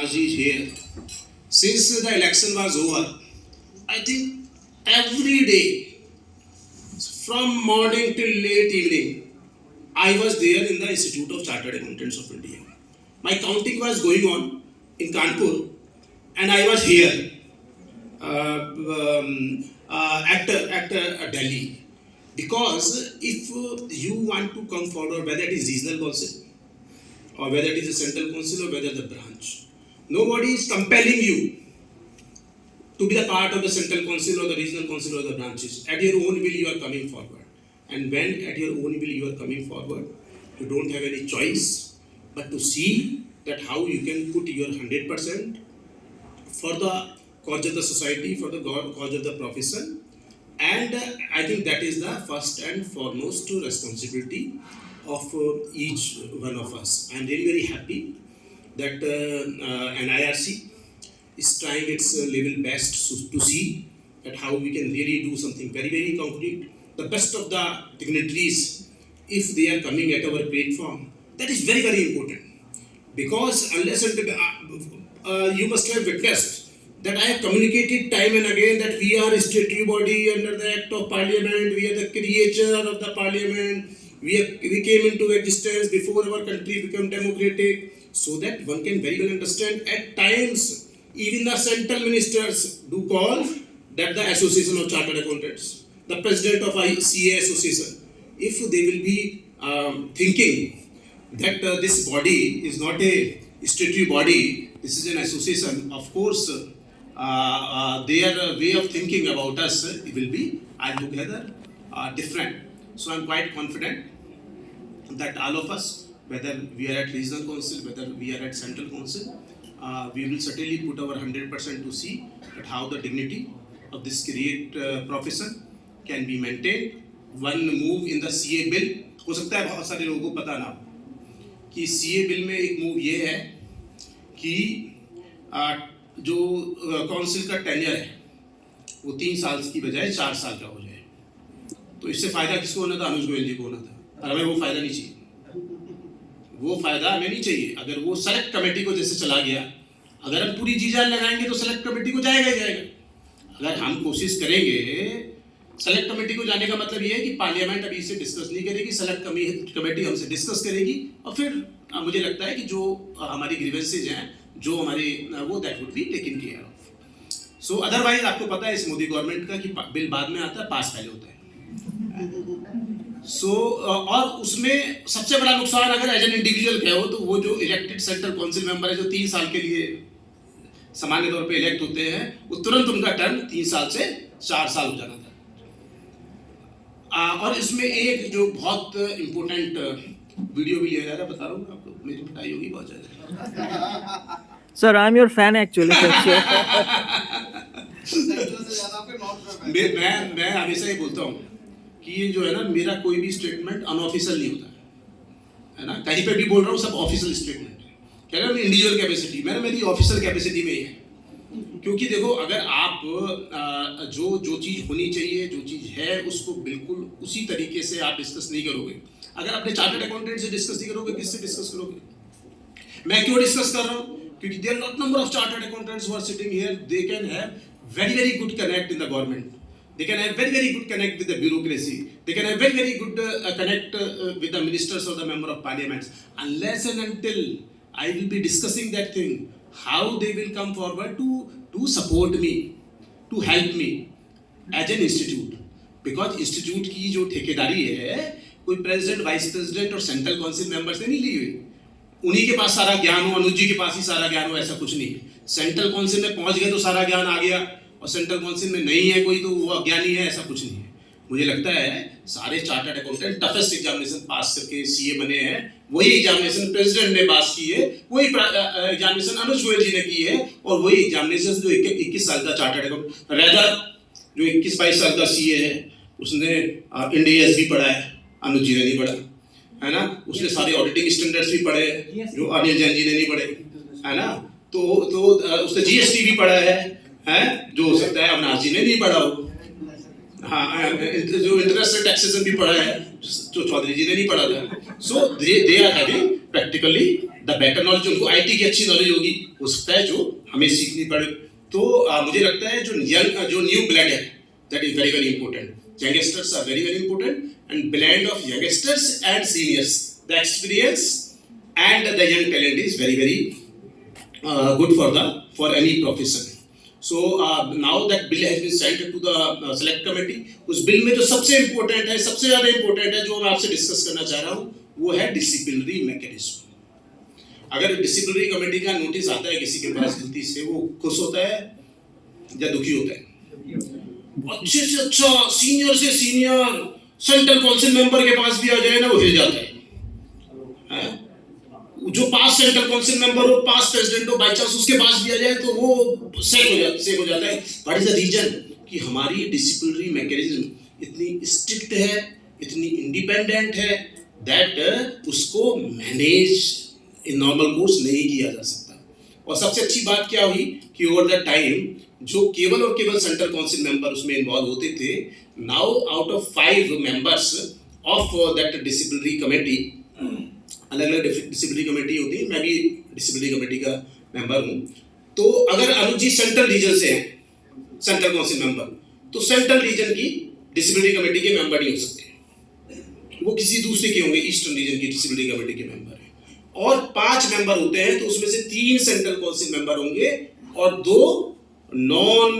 Raj is here. Since the election was over, I think every day, from morning till late evening, I was there in the Institute of Chartered Accountants of India. My counting was going on in Kanpur, and I was here at Delhi. Because if you want to come forward, whether it is regional council, or whether it is a central council, or whether the branch, nobody is compelling you to be a part of the central council or the regional council or the branches. At your own will you are coming forward. And when at your own will you are coming forward, you don't have any choice but to see that how you can put your 100% for the cause of the society, for the cause of the profession. And I think that is the first and foremost responsibility of each one of us. I am really very happy that NIRC is trying its level best to see that how we can really do something very, very concrete. The best of the dignitaries, if they are coming at our platform, that is very, very important. Because unless you must have witnessed that I have communicated time and again that we are a statutory body under the Act of Parliament, we are the creature of the Parliament, we came into existence before our country became democratic, so that one can very well understand at times even the central ministers do call that the Association of Chartered Accountants, the president of CA Association, if they will be thinking that this body is not a statutory body, this is an association, of course their way of thinking about us will be altogether different. So I am quite confident that all of us, whether we are at regional council, whether we are at central council, we will certainly put our 100% to see that how the dignity of this great profession can be maintained. One move in the CA bill, हो सकता है बहुत सारे लोगों को पता ना कि CA बिल में एक मूव ये है कि जो काउंसिल का टेन्योर है वो 3 साल की बजाय 4 साल का हो जाए. तो इससे फायदा किसको होना था? अनुज गोयल जी को होना था. और हमें वो फायदा नहीं चाहिए, वो फायदा हमें नहीं चाहिए. अगर वो सेलेक्ट कमेटी को जैसे चला गया, अगर हम पूरी जी जान लगाएंगे तो सेलेक्ट कमेटी को जाएगा ही जाएगा. अगर हम कोशिश करेंगे, सेलेक्ट कमेटी को जाने का मतलब ये है कि पार्लियामेंट अभी इसे डिस्कस नहीं करेगी, सेलेक्ट कमेटी हमसे डिस्कस करेगी और फिर मुझे लगता है कि जो हमारी ग्रीवेंसेज हैं, जो हमारे वो that would be taken care of. So otherwise आपको पता है इस मोदी गवर्नमेंट का कि बिल बाद में आता है, पास पहले होता है. सो और उसमें सबसे बड़ा नुकसान अगर एज एन इंडिविजुअल कहे हो तो वो जो इलेक्टेड सेंट्रल काउंसिल मेंबर है जो 3 साल के लिए सामान्य तौर पे इलेक्ट होते हैं, वो तुरंत उनका टर्म 3 साल से 4 साल हो जाना था. और इसमें एक जो बहुत इम्पोर्टेंट वीडियो भी लिया जा रहा है, बता रहा हूँ आपको, मेरी पिटाई होगी बहुत ज़्यादा. Sir I am your fan actually. मैं हमेशा ये बोलता हूँ कि ये जो है ना, मेरा कोई भी स्टेटमेंट अनऑफिशियल नहीं होता है ना. कहीं पे भी बोल रहा हूँ सब ऑफिशियल स्टेटमेंट है. कह रहा हूँ इंडिविजुअल कैपेसिटी, मेरी ऑफिशियल कैपेसिटी में ही है. क्योंकि देखो, अगर आप जो चीज़ होनी चाहिए, जो चीज़ है, उसको बिल्कुल उसी तरीके से आप डिस्कस नहीं करोगे. अगर अपने चार्टर्ड अकाउंटेंट से डिस्कस नहीं करोगे, किससे डिस्कस करोगे? मैं क्यों डिस्कस कर रहा हूँ? क्योंकि there are number of chartered accountants who are sitting here, they can have very good connect in the government. They can have very good connect with the bureaucracy. They can have very good connect with the ministers or the member of parliaments. Unless and until I will be discussing that thing, how they will come forward to support me, to help me as an institute. Because institute की जो ठेकेदारी है, कोई president, vice president और central council member से नहीं ली हुई. उन्हीं के पास सारा ज्ञान हो, अनुज जी के पास ही सारा ज्ञान हो, ऐसा कुछ नहीं. सेंट्रल काउंसिल में पहुंच गए तो सारा ज्ञान आ गया, और सेंट्रल काउंसिल में नहीं है कोई तो वो अज्ञानी है, ऐसा कुछ नहीं है. मुझे लगता है सारे chartered accountant toughest examination pass करके सीए बने हैं. वही एग्जामिनेशन प्रेसिडेंट ने पास की है, वही एग्जामिनेशन अनुज गोयल जी ने की है, और वही एग्जामिनेशन जो 21 साल का चार्टर्ड अकाउंटेंट रेदर जो 21-22 साल का सीए है, उसने इंडिया भी पढ़ा है, अनुज जी ने नहीं पढ़ा है ना. उसने सारे ऑडिटिंग स्टैंडर्ड्स भी पढ़े जो अनिल जैन जी ने नहीं पढ़े है ना. तो उसने जीएसटी भी पढ़ा है, जो हो सकता है अविनाश जी ने नहीं पढ़ा हो. हाँ, जो इंटरेस्ट टैक्सेशन भी पढ़ा है जो चौधरी जी ने नहीं पढ़ा था. So they are having practically the better knowledge, उनको आईटी की अच्छी नॉलेज होगी, हो सकता है जो हमें सीखनी पड़े। तो मुझे लगता है जो न्यू ब्लड है, that is very very important. Youngsters are very very important and blend of youngsters and seniors, the experience and the young talent is very very good for any profession. So now that bill has been sent to the select committee, उस bill में जो सबसे important है, सबसे ज़्यादा important है, जो मैं आपसे डिस्कस करना चाह रहा हूँ, वो है डिसिप्लिनरी मैकेनिज्म। अगर डिसिप्लिनरी कमेटी का नोटिस आता है किसी के पास गलती से, वो खुश होता है या दुखी होता है? अच्छे से अच्छा सीनियर से सीनियर सेंट्रल काउंसिल मेंबर के पास भी आ जाए ना, वो हिल जाता है। जो पास सेंट्रल काउंसिल मेंबर हो, पास प्रेसिडेंट हो, बाई चांस उसके पास भी आ जाए तो वो सेक हो जाता है। What is the reason? कि हमारी डिसिप्लिनरी मैकेनिज्म इतनी स्ट्रिक्ट है, इतनी इंडिपेंडेंट है, दैट उसको मैनेज इन नॉर्मल कोर्स नहीं किया जा सकता। और सबसे अच्छी बात क्या हुई कि ओवर द टाइम जो केवल और केवल सेंट्रल काउंसिल मेंबर उसमें इन्वॉल्व होते थे, now out of 5 members of that disciplinary committee, अलग अलग डिसिप्लिनरी कमेटी होती है, मैं भी डिसिप्लिनरी कमेटी का मेंबर हूँ। तो अगर अनुज जी सेंट्रल रीजन से हैं, सेंट्रल काउंसिल मेंबर, तो सेंट्रल रीजन की डिसिप्लिनरी कमेटी के मेंबर नहीं हो सकते, वो किसी दूसरे के होंगे, ईस्टर्न रीजन की डिसिप्लिनरी कमेटी के मेंबर हैं। और 5 मेंबर होते हैं, तो उसमें से 3 सेंट्रल काउंसिल मेंबर होंगे और 2 नॉन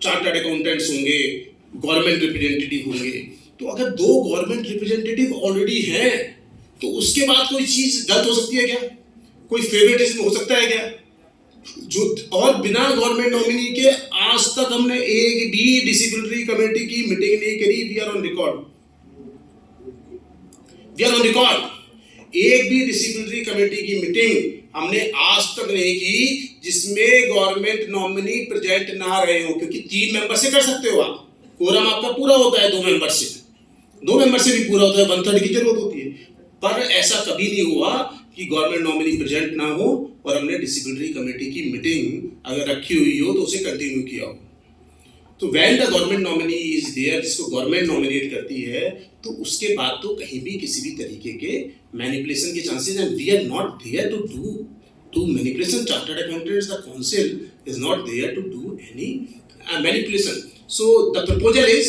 चार्टर्ड अकाउंटेंट्स होंगे, गवर्नमेंट रिप्रेजेंटेटिव होंगे। तो अगर 2 गवर्नमेंट रिप्रेजेंटेटिव ऑलरेडी हैं, तो उसके बाद कोई चीज गलत हो सकती है क्या? कोई फेवरेटिज्म हो सकता है क्या? जो और बिना गवर्नमेंट नॉमिनी के आज तक हमने एक भी डिसिप्लिनरी कमेटी की मीटिंग नहीं करी। वी आर ऑन रिकॉर्ड, एक भी डिसिप्लिनरी कमेटी की मीटिंग हमने आज तक नहीं की जिसमें गवर्नमेंट नॉमिनी प्रेजेंट ना रहे हो, क्योंकि 3 मेंबर से कर सकते हो आप, कोरम आपका पूरा होता है 2 मेंबर से, 2 मेंबर से भी पूरा होता है, 1/3 की जरूरत होती है। पर ऐसा कभी नहीं हुआ कि गवर्नमेंट नॉमिनी प्रेजेंट ना हो और हमने डिसिप्लिनरी कमेटी की मीटिंग अगर रखी हुई हो तो उसे कंटिन्यू किया हो। तो when the government nominee is there, जिसको गवर्नमेंट नॉमिनेट करती है, तो उसके बाद तो कहीं भी किसी भी तरीके के मैनिपुलेशन के chances, and we are not there to manipulation. Chartered accountants, the council is not there to do any manipulation. So the proposal is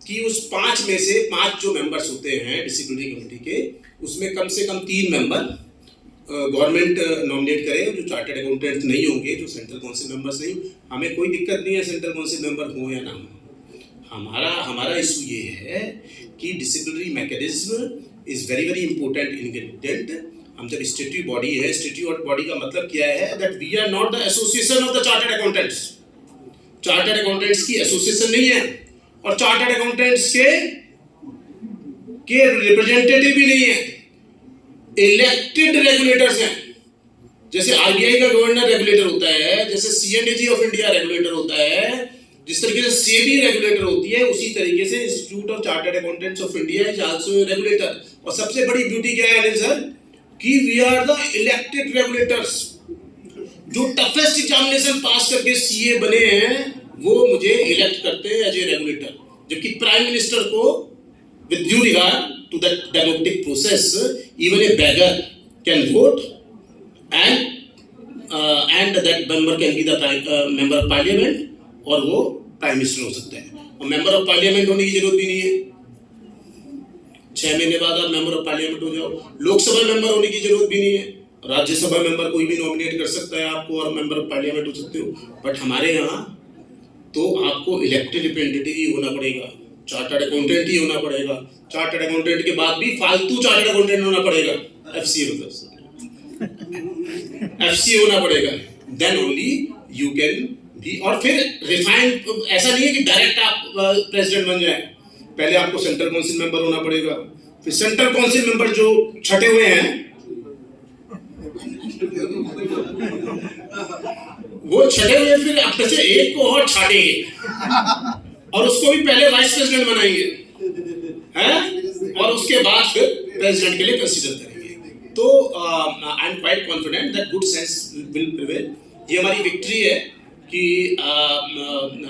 कि उस 5 में से 5 जो मेंबर्स होते हैं डिसिप्लिनरी कमेटी के, उसमें कम से कम 3 मेंबर गवर्नमेंट नॉमिनेट करें, जो चार्टर्ड अकाउंटेंट नहीं होंगे, जो सेंट्रल काउंसिल मेंबर्स नहीं। हमें कोई दिक्कत नहीं है सेंट्रल काउंसिल मेंबर हो या ना हो, हमारा इशू ये है कि disciplinary mechanism is very very important ingredient. हम जब स्टैट्यूटरी बॉडी है, स्टैट्यूटरी बॉडी का मतलब क्या है? That we are not the association of the chartered accountants. Chartered accountants की एसोसिएशन नहीं है, और चार्टर्ड अकाउंटेंट्स के रिप्रेजेंटेटिव भी नहीं है, इलेक्टेड रेगुलेटर्स हैं। जैसे आरबीआई का गवर्नर रेगुलेटर होता है, जैसे सीएनडीजी ऑफ इंडिया रेगुलेटर होता है, जिस तरीके से सेबी रेगुलेटर होती है, उसी तरीके से institute of chartered accountants of India is also regulator. और सबसे बड़ी ब्यूटी क्या है अनिल सर, कि we are the elected regulators. जो टफेस्ट एग्जामिनेशन पास करके सीए बने हैं, वो मुझे इलेक्ट करते हैं एज ए रेगुलेटर, जबकि प्राइम मिनिस्टर को with due regard to the democratic process even a beggar can vote and that member can be the member of parliament, और वो प्राइम मिनिस्टर हो सकता है। और मेंबर ऑफ पार्लियामेंट होने की जरूरत भी नहीं है, 6 महीने बाद आप मेंबर ऑफ पार्लियामेंट हो जाओ। लोकसभा मेंबर होने की जरूरत भी नहीं है, राज्यसभा मेंबर कोई भी नॉमिनेट कर सकता है आपको और मेंबर ऑफ पार्लियामेंट हो सकते हो। बट हमारे यहाँ तो आपको इलेक्टेड रिप्रेजेंटेटिव ही होना पड़ेगा, चार्टर्ड अकाउंटेंट ही होना पड़ेगा। चार्टर्ड अकाउंटेंट के बाद भी फालतू चार्टर्ड अकाउंटेंट होना पड़ेगा, एफसीए होना पड़ेगा, देन ओनली यू कैन भी। और फिर रिफाइंड, ऐसा नहीं है कि डायरेक्ट आप प्रेसिडेंट बन जाए, पहले आपको सेंट्रल काउंसिल मेंबर होना पड़ेगा। फिर सेंट्रल काउंसिल मेंबर जो छटे हुए हैं वो छटे हुए फिर अपने से एक को और छाटेंगे और उसको भी पहले वाइस प्रेसिडेंट बनाएंगे हैं, और उसके बाद फिर प्रेसिडेंट के लिए कंसीडर करेंगे। तो I am quite confident that good sense will prevail. ये हमारी विक्ट्री है कि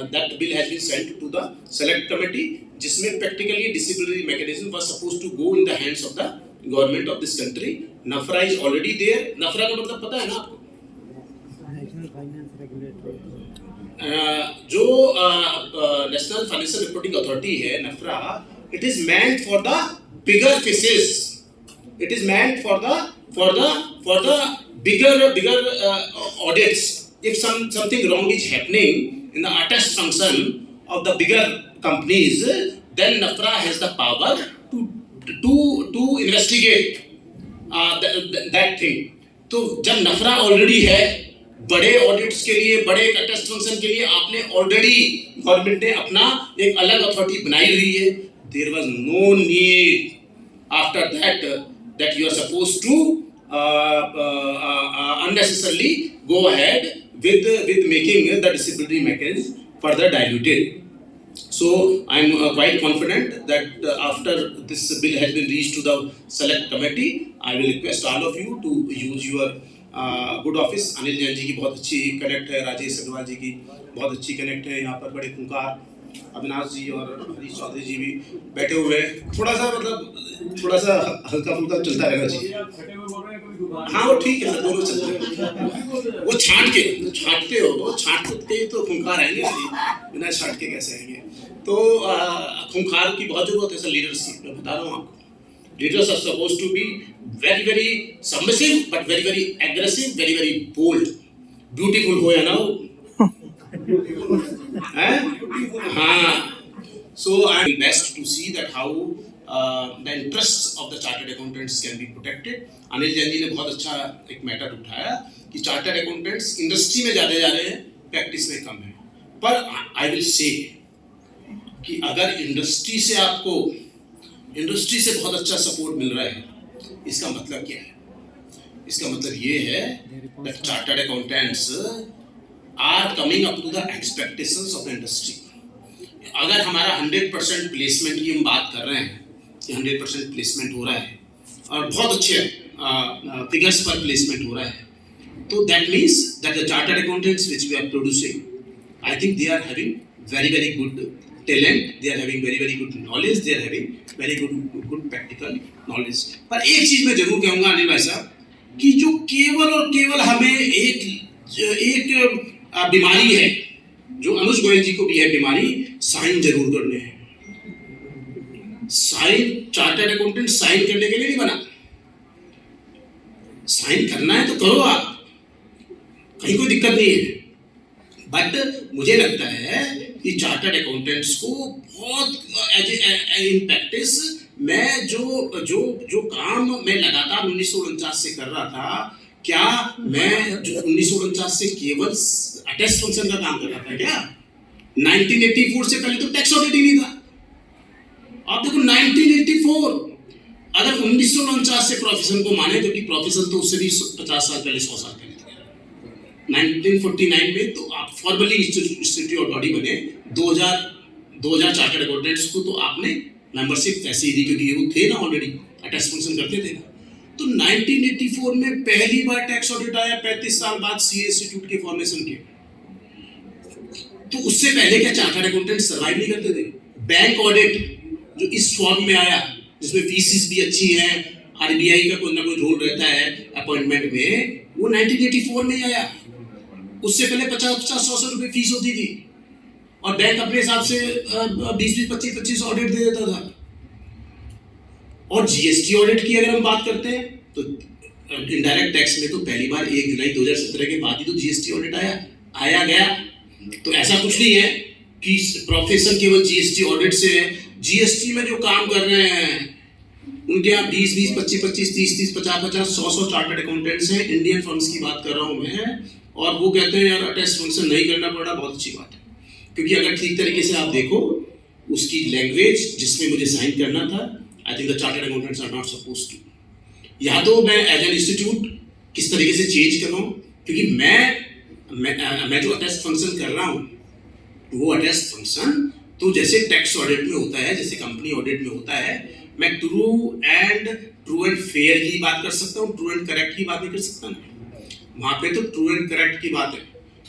that bill has been sent to the select committee, जिसमें practically disciplinary mechanism was supposed to go in the hands of the government of this country, NFRA is already there. NFRA का मतलब पता है ना आपको? National finance regulatory. जो national financial reporting authority है NFRA, it is meant for the bigger fishes, it is meant for the bigger audits. If something wrong is happening in the attest function of the bigger companies, then NAFRA has the power to investigate that thing. तो जब नफरा already है, बड़े audits के लिए, बड़े attest function के लिए आपने ऑलरेडी, गवर्नमेंट ने अपना एक अलग अथॉरिटी बनाई हुई है। There was no need after that you are suppose to unnecessarily go ahead with making the disciplinary mechanism further diluted. So I am quite confident that after this bill has been reached to the select committee, I will request all of you to use your good office. Anil Jain ji की बहुत अच्छी connect है, राजेश अग्रवाल जी की बहुत अच्छी connect है, यहाँ पर बड़े खूंखार अविनाश जी और हरीश चौधरी जी भी बैठे हुए हैं। थोड़ा सा हल्का फुल्का चलता रहना चाहिए। हाँ वो ठीक है, दोनों चलते हैं। वो छांटते हो तो छांटते ही तो खूंखार आएंगे, बिना छांट के कैसे आएंगे? तो खूंखार की बहुत जरूरत है सर लीडरशिप। मैं बता रहा हूँ आपको, leaders are suppose to be very very submissive but very very aggressive, very very bold. Beautiful हो या ना हो, हाँ। So I am best to see that how the interests of the chartered accountants can be protected. Anil Jain जी ने बहुत अच्छा एक matter उठाया कि चार्टर्ड अकाउंटेंट्स इंडस्ट्री में ज़्यादा जा रहे हैं, प्रैक्टिस में कम है। पर आई विल से कि अगर इंडस्ट्री से आपको बहुत अच्छा सपोर्ट मिल रहा है, इसका मतलब क्या है? इसका मतलब ये है that chartered accountants are coming up to the expectations of the industry. अगर हमारा 100% प्लेसमेंट की हम बात कर रहे हैं कि 100% प्लेसमेंट हो रहा है और बहुत अच्छे फिगर्स पर प्लेसमेंट हो रहा है, तो that means that the chartered accountants which we are producing, I think they are having very very good talent, they are having very very good knowledge, they are having very good practical knowledge. पर एक चीज मैं जरूर कहूँगा अनिल भाई साहब कि जो केवल और केवल हमें एक बीमारी है, जो अनुज गोयल जी को भी है बीमारी, साइन जरूर करने हैं। साइन चार्टर्ड अकाउंटेंट साइन करने के लिए नहीं बना। साइन करना है तो करो आप, कहीं कोई दिक्कत नहीं है। बट मुझे लगता है कि चार्टर्ड अकाउंटेंट्स को बहुत इन प्रैक्टिस मैं जो काम मैं लगातार 1949 से कर रहा था, क्या मैं जो 1949 से केवल अटेस्ट फंक्शन का काम कर रहा था क्या? 1984 से पहले तो टैक्स ऑडिट ही नहीं था। आप देखो 1984, अगर 1949 से प्रोफेशन को माने, क्योंकि प्रोफेशन तो उससे भी 50 साल पहले, 100 साल पहले था। 1949 में तो आप फॉर्मली इंस्टीट्यूट बॉडी बने। 2000 चार्टर्ड अकाउंटेंट्स को तो आपने मेंबरशिप ऐसे ही दी, क्योंकि वो थे ना ऑलरेडी, अटेस्ट फंक्शन करते थे ना। तो 1984 में पहली बार टैक्स ऑडिट आया, 35 साल बाद सीए इंस्टीट्यूट के फॉर्मेशन के। तो उससे पहले क्या चार्टर्ड अकाउंटेंट सर्वाइव नहीं करते थे? बैंक ऑडिट जो इस फॉर्म में आया, जिसमें फीसिस भी अच्छी हैं, आरबीआई का कोई ना कोई रोल रहता है अपॉइंटमेंट में, वो 1984 में ही आया। उससे पहले 50-100 रुपए फीस होती थी और बैंक अपने हिसाब से 20-20, 25-25 ऑडिट दे देता था। और जीएसटी ऑडिट की अगर हम बात करते हैं तो इनडायरेक्ट टैक्स में तो पहली बार 1 जुलाई 2017 के बाद ही तो जीएसटी ऑडिट आया गया। तो ऐसा कुछ नहीं है कि प्रोफेशन केवल जीएसटी ऑडिट से है। जीएसटी में जो काम कर रहे हैं उनके यहाँ 20-20, 25-25, 30-30, 50-50, 100-100 चार्टर्ड अकाउंटेंट्स हैं। इंडियन फर्म्स की बात कर रहा हूँ मैं, और वो कहते हैं यार अटेस्ट फंक्शन नहीं करना पड़ा, बहुत अच्छी बात है। क्योंकि अगर ठीक तरीके से आप देखो उसकी लैंग्वेज जिसमें मुझे साइन करना था, I think the chartered accountants are not suppose to. या तो मैं एज एन इंस्टीट्यूट किस तरीके से चेंज कर रहा हूँ, क्योंकि मैं जो अटेस्ट फंक्शन कर रहा हूँ वो अटेस्ट फंक्शन तो जैसे टैक्स ऑडिट में होता है, जैसे कंपनी ऑडिट में होता है, मैं ट्रू एंड फेयर की बात कर सकता हूँ, ट्रू एंड करेक्ट की बात नहीं कर सकता ना। वहाँ पे तो ट्रू एंड करेक्ट की बात है।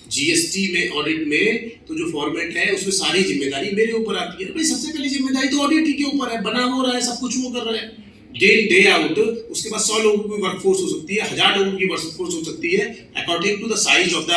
जीएसटी में ऑडिट में तो जो फॉर्मेट है उसमें सारी जिम्मेदारी मेरे ऊपर आती है। भाई सबसे पहली जिम्मेदारी तो ऑडिट के ऊपर है, बना हो रहा है सब कुछ वो कर रहा है। डे इन डे आउट उसके पास 100 लोगों की वर्कफोर्स हो सकती है, 1000 लोगों की वर्कफोर्स हो सकती है, according to the size of the